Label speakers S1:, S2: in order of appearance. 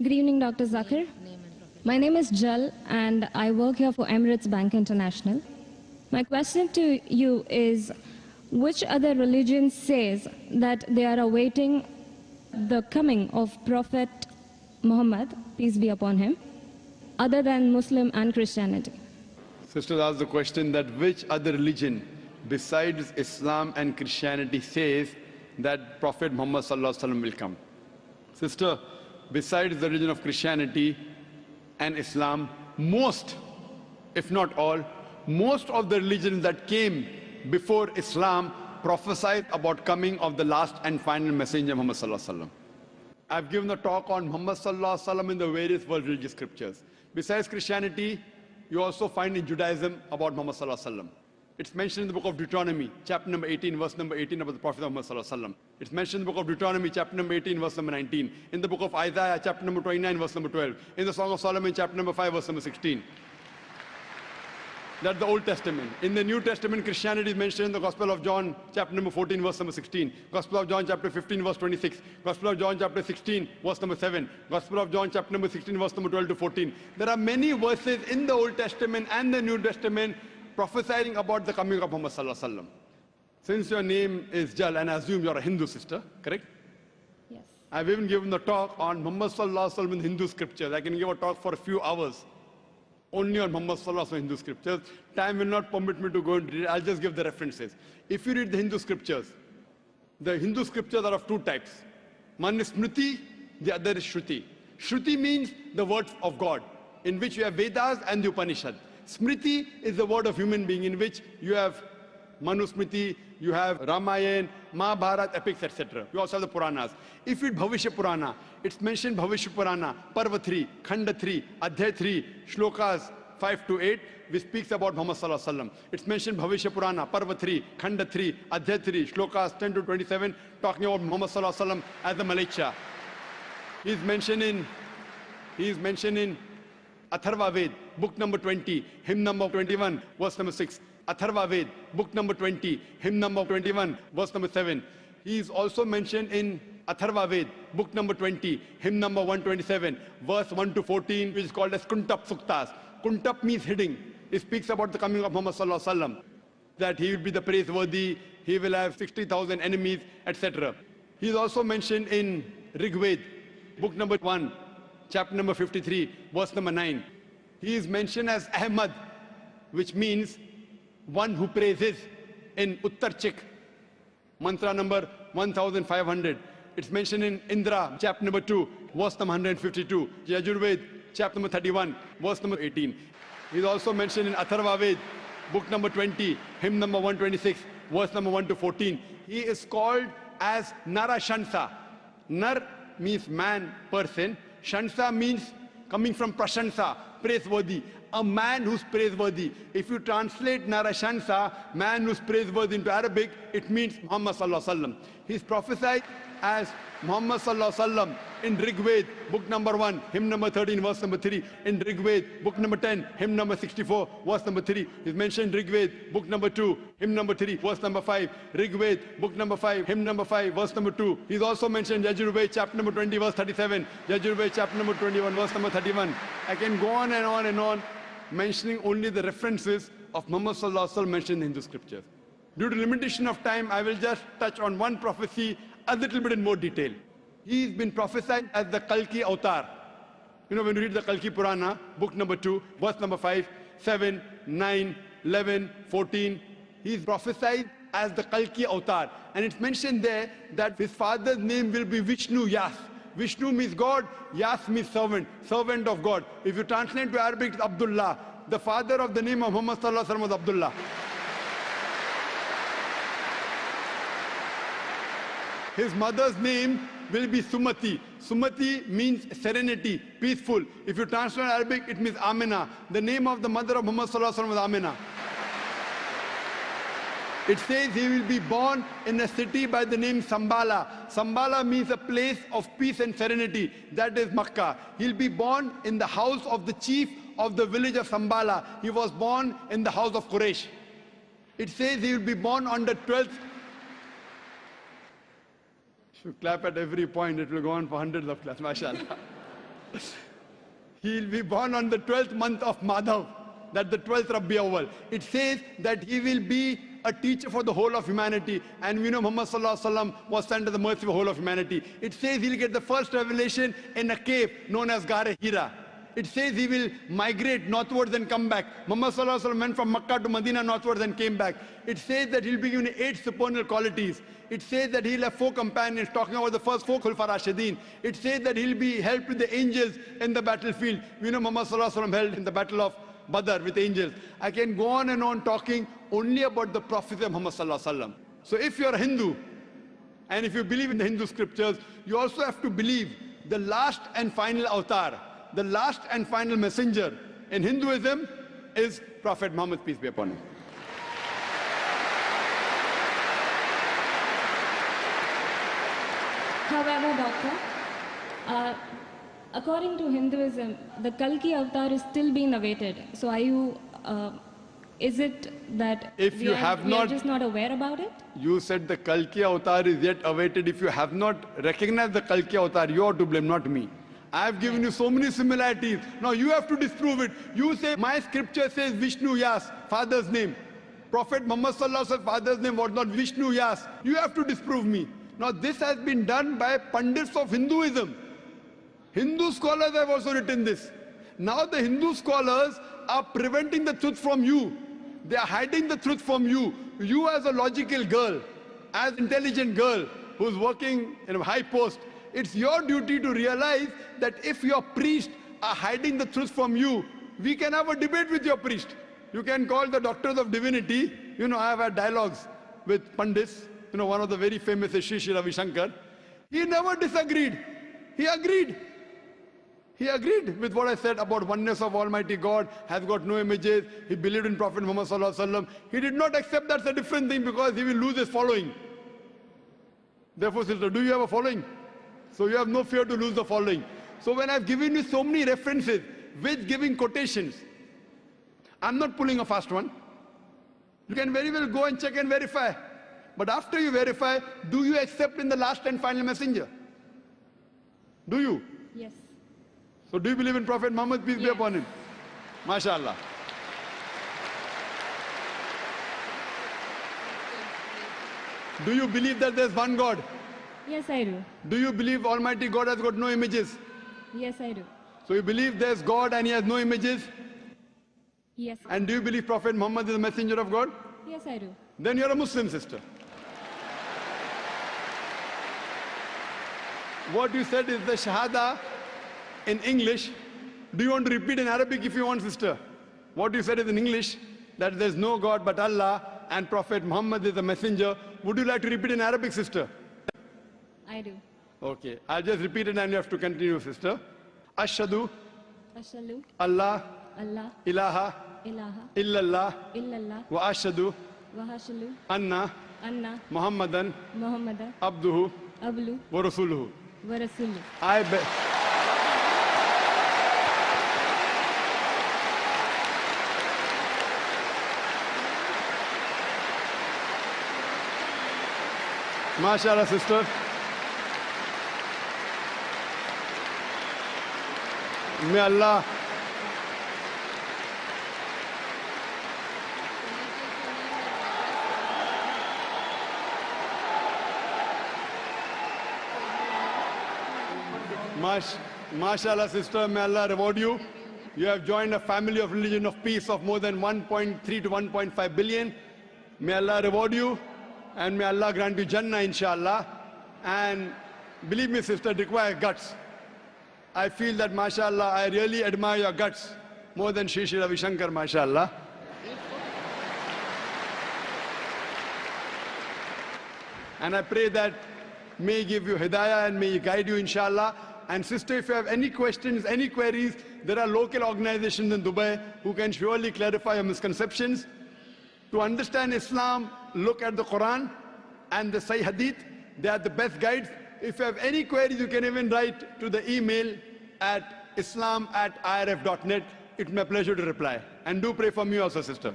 S1: Good evening, Dr. Zakir. My name is Jal, and I work here for Emirates Bank International. My question to you is, which other religion says that they are awaiting the coming of Prophet Muhammad, peace be upon him, other than Muslim and Christianity?
S2: Sisters asked the question that which other religion besides Islam and Christianity says that Prophet Muhammad will come. Sister, besides the religion of Christianity and Islam, most, if not all, most of the religions that came before Islam prophesied about coming of the last and final messenger Muhammad. I've given a talk on Muhammad in the various world religious scriptures. Besides Christianity, you also find in Judaism about Muhammad. It's mentioned in the book of Deuteronomy, chapter number 18, verse number 18 about the Prophet Muhammad. It's mentioned in the book of Deuteronomy, chapter number 18, verse number 19. In the book of Isaiah, chapter number 29, verse number 12. In the Song of Solomon, chapter number 5, verse number 16. That's the Old Testament. In the New Testament, Christianity is mentioned in the Gospel of John, chapter number 14, verse number 16. Gospel of John, chapter 15, verse 26. Gospel of John, chapter 16, verse number 7. Gospel of John, chapter number 16, verse number 12 to 14. There are many verses in the Old Testament and the New Testament prophesying about the coming of Muhammad. Since your name is Jal, and I assume you're a Hindu sister, correct?
S1: Yes.
S2: I've even given a talk on Muhammad in Hindu scriptures. I can give a talk for a few hours only on Muhammad in Hindu scriptures. Time will not permit me to go into it. I'll just give the references. If you read the Hindu scriptures are of two types. One is Smriti, the other is Shruti. Shruti means the words of God, in which you have Vedas and the Upanishad. Smriti is the word of human being, in which you have Manusmriti, you have Ramayana, Mahabharata, epics, etc. You also have the Puranas. If you read Bhavishya Purana, it's mentioned Bhavishya Purana, Parva 3, Khanda 3, Adhyay 3, Shlokas 5 to 8, which speaks about Muhammad. It's mentioned Bhavishya Purana, Parva 3, Khanda 3, Adhyay 3, Shlokas 10 to 27, talking about Muhammad as the Malacha. He is mentioned in Atharva Ved, book number 20, hymn number 21, verse number 6. Atharva Ved, book number 20, hymn number 21, verse number 7. He is also mentioned in Atharva Ved, book number 20, hymn number 127, verse 1 to 14, which is called as Kuntap Suktas. Kuntap means hiding. It speaks about the coming of Muhammad, that he will be the praiseworthy, he will have 60,000 enemies, etc. He is also mentioned in Rig Ved, book number 1, chapter number 53, verse number 9. He is mentioned as Ahmad, which means one who praises, in Uttar Chik, mantra number 1500. It's mentioned in Indra, chapter number 2, verse number 152. Yajurved, chapter number 31, verse number 18. He's also mentioned in Atharva Ved, book number 20, hymn number 126, verse number 1 to 14. He is called as Narashansa. Nar means man, person. Shansa means coming from Prashansa, praiseworthy. A man who's praiseworthy. If you translate Narashansa, man who's praiseworthy, into Arabic, it means Muhammad. He's prophesied as Muhammad in Rig Ved, book number 1, hymn number 13, verse number 3. In Rig Ved, book number 10, hymn number 64, verse number 3. He's mentioned Rig Ved, book number 2, hymn number 3, verse number 5. Rig Ved, book number 5, hymn number 5, verse number 2. He's also mentioned Yajurved, chapter number 20, verse 37. Yajurved, chapter number 21, verse number 31. I can go on and on and on, mentioning only the references of Muhammad mentioned in Hindu scriptures. Due to limitation of time, I will just touch on one prophecy a little bit in more detail. He's been prophesied as the Kalki Avatar. You know, when you read the Kalki Purana, book number 2, verse number 5, 7, 9, 11, 14, he's prophesied as the Kalki Avatar. And it's mentioned there that his father's name will be Vishnu Yas. Vishnu means God, Yas means servant, servant of God. If you translate to Arabic, it's Abdullah. The father of the name of Muhammad was Abdullah. His mother's name will be Sumati. Sumati means serenity, peaceful. If you translate Arabic, it means Amina. The name of the mother of Muhammad was Amina. It says he will be born in a city by the name Sambala. Sambala means a place of peace and serenity. That is Makkah. He'll be born in the house of the chief of the village of Sambala. He was born in the house of Quraysh. It says he will be born on the 12th. If you clap at every point, it will go on for hundreds of claps, mashallah. He'll be born on the 12th month of Madhav, that's the 12th Rabbi Awwal. It says that he will be a teacher for the whole of humanity. And we know Muhammad Sallallahu Alaihi Wasallam was sent to the mercy of the whole of humanity. It says he'll get the first revelation in a cave known as Gare Hira. It says he will migrate northwards and come back. Muhammad Sallallahu Alaihi Wasallam went from Makkah to Medina northwards and came back. It says that he'll be given 8 supernal qualities. It says that he'll have 4 companions, talking about the first 4 Khulfa Rashidin. It says that he'll be helped with the angels in the battlefield. We know Muhammad Sallallahu Alaihi Wasallam held in the battle of Badr with angels. I can go on and on talking only about the prophecy of Muhammad Sallallahu Alaihi Wasallam. So if you're a Hindu, and if you believe in the Hindu scriptures, you also have to believe the last and final avatar, the last and final messenger in Hinduism is Prophet Muhammad, peace be upon him.
S1: However, Doctor, according to Hinduism, the Kalki avatar is still being awaited. So are you, is it that we are just not aware about it?
S2: You said the Kalki avatar is yet awaited. If you have not recognized the Kalki avatar, you are to blame, not me. I have given you so many similarities. Now you have to disprove it. You say, my scripture says Vishnu Yas, father's name. Prophet Muhammad Sallallahu Alaihi Wasallam's father's name was not Vishnu Yas. You have to disprove me. Now this has been done by pundits of Hinduism. Hindu scholars have also written this. Now the Hindu scholars are preventing the truth from you. They are hiding the truth from you. You as a logical girl, as intelligent girl who's working in a high post, it's your duty to realize that if your priests are hiding the truth from you, we can have a debate with your priest. You can call the doctors of divinity. You know, I have had dialogues with Pandits. You know, one of the very famous is Sri Sri Ravi Shankar. He never disagreed. He agreed. He agreed with what I said about oneness of Almighty God, has got no images. He believed in Prophet Muhammad Sallallahu Alaihi Wasallam. He did not accept that's a different thing because he will lose his following. Therefore, sister, do you have a following? So you have no fear to lose the following. So when I've given you so many references with giving quotations, I'm not pulling a fast one. You can very well go and check and verify. But after you verify, do you accept in the last and final messenger? Do you?
S1: Yes.
S2: So do you believe in Prophet Muhammad, peace be upon him? MashaAllah. Do you believe that there's one God?
S1: Yes, I do.
S2: Do you believe Almighty God has got no images?
S1: Yes, I do.
S2: So you believe there's God and he has no images?
S1: Yes.
S2: And do you believe Prophet Muhammad is a messenger of God?
S1: Yes, I do.
S2: Then you're a Muslim, sister. What you said is the Shahada in English. Do you want to repeat in Arabic if you want, sister? What you said is in English, that there's no God but Allah and Prophet Muhammad is a messenger. Would you like to repeat in Arabic, sister?
S1: I do.
S2: Okay, I'll just repeat it and you have to continue, sister. Ashhadu
S1: Ashhadu
S2: Allah
S1: Allah
S2: ilaha
S1: ilaha
S2: illallah
S1: illallah
S2: wa ashhadu
S1: wa ashhadu
S2: anna
S1: anna
S2: Muhammadan
S1: Muhammadan
S2: abduhu
S1: ablu
S2: wa rasuluhu.
S1: wa rasuluh.
S2: I bet. MashaAllah, sister. May Allah MashaAllah, sister, may Allah reward you. You have joined a family of religion of peace of more than 1.3 to 1.5 billion. May Allah reward you and may Allah grant you Jannah, inshallah. And believe me, sister, it requires guts. I feel that, mashallah, I really admire your guts more than Sri Sri Ravi Shankar, mashallah. And I pray that may He give you hidayah and may He guide you, inshallah. And sister, if you have any questions, any queries, there are local organizations in Dubai who can surely clarify your misconceptions. To understand Islam, look at the Quran and the Sahih Hadith. They are the best guides. If you have any queries, you can even write to the email at islam@irf.net. It's my pleasure to reply. And do pray for me also, sister.